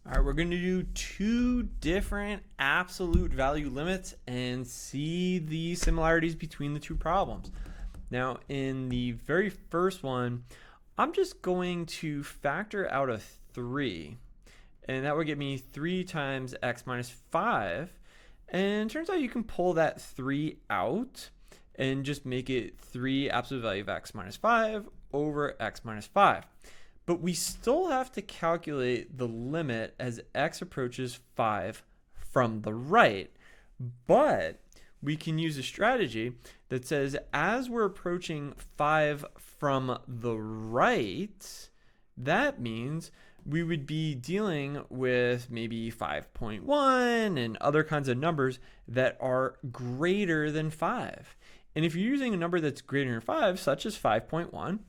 All right, we're going to do two different absolute value limits and see the similarities between the two problems. Now, in the very first one, I'm just going to factor out a 3, and that would get me 3 times x minus 5. And it turns out you can pull that 3 out and just make it 3 absolute value of x minus 5 over x minus 5. But we still have to calculate the limit as x approaches 5 from the right. But we can use a strategy that says as we're approaching 5 from the right, that means we would be dealing with maybe 5.1 and other kinds of numbers that are greater than 5. And if you're using a number that's greater than 5, such as 5.1,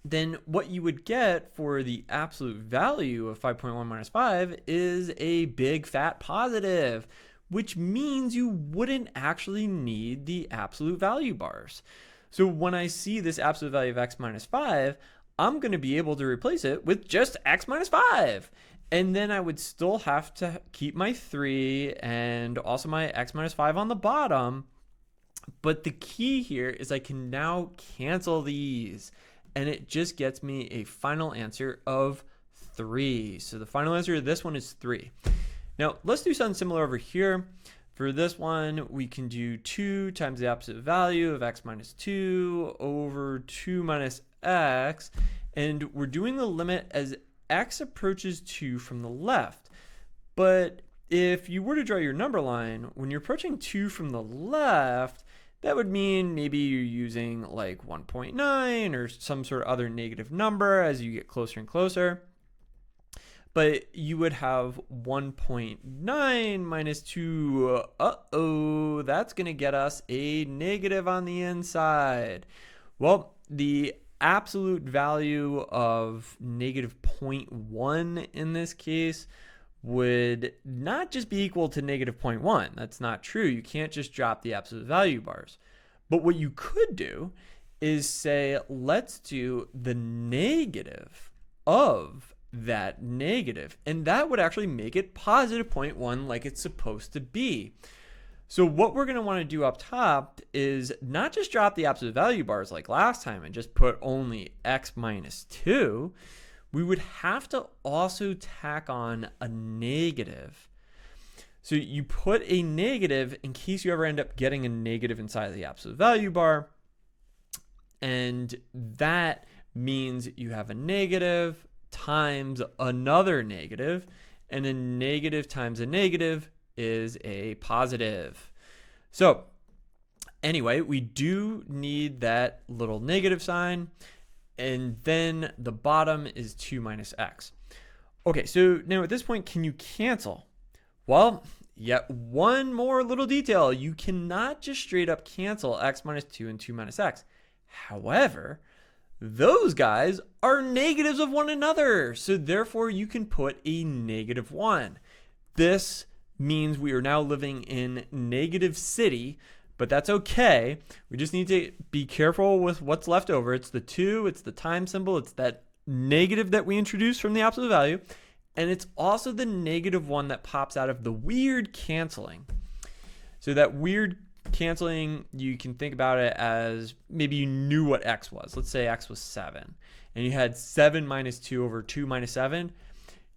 then what you would get for the absolute value of 5.1 minus 5 is a big fat positive, which means you wouldn't actually need the absolute value bars. So when I see this absolute value of x minus 5, I'm going to be able to replace it with just x minus 5. And then I would still have to keep my 3 and also my x minus 5 on the bottom. But the key here is I can now cancel these, and it just gets me a final answer of 3. So the final answer to this one is 3. Now let's do something similar over here. For this one, we can do 2 times the absolute value of x minus 2 over 2 minus x. And we're doing the limit as x approaches 2 from the left. But if you were to draw your number line, when you're approaching 2 from the left, that would mean maybe you're using like 1.9 or some sort of other negative number as you get closer and closer. But you would have 1.9 minus 2. That's going to get us a negative on the inside. Well, the absolute value of negative 0.1 in this case would not just be equal to negative 0.1. That's not true. You can't just drop the absolute value bars. But what you could do is say, let's do the negative of that negative. And that would actually make it positive 0.1 like it's supposed to be. So what we're going to want to do up top is not just drop the absolute value bars like last time and just put only x minus 2. We would have to also tack on a negative. So you put a negative in case you ever end up getting a negative inside of the absolute value bar. And that means you have a negative times another negative. And a negative times a negative is a positive. So anyway, we do need that little negative sign. And then the bottom is 2 minus x. Okay, so now at this point, can you cancel? Well, yet one more little detail. You cannot just straight up cancel x minus 2 and 2 minus x. However, those guys are negatives of one another. So therefore, you can put a negative 1. This means we are now living in negative city. But that's okay. We just need to be careful with what's left over. It's the 2, it's the time symbol, it's that negative that we introduced from the absolute value, and it's also the negative 1 that pops out of the weird canceling. So that weird canceling, you can think about it as maybe you knew what x was. Let's say x was 7, and you had 7 minus 2 over 2 minus 7.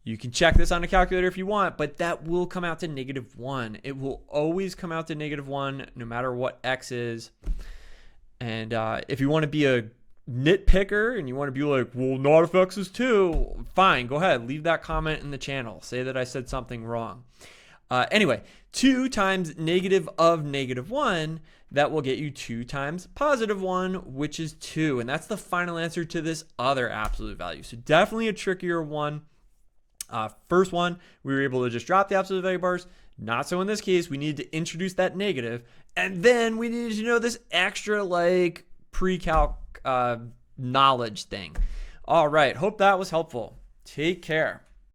You can check this on a calculator if you want, but that will come out to negative 1. It will always come out to negative 1 no matter what x is. And if you want to be a nitpicker and you want to be like, well, not if x is 2, fine, go ahead. Leave that comment in the channel. Say that I said something wrong. Anyway, 2 times negative of negative 1, that will get you 2 times positive 1, which is 2. And that's the final answer to this other absolute value. So definitely a trickier one. First one, we were able to just drop the absolute value bars. Not so in this case. We need to introduce that negative. And then we needed to know this extra like pre-calc knowledge thing. All right. Hope that was helpful. Take care.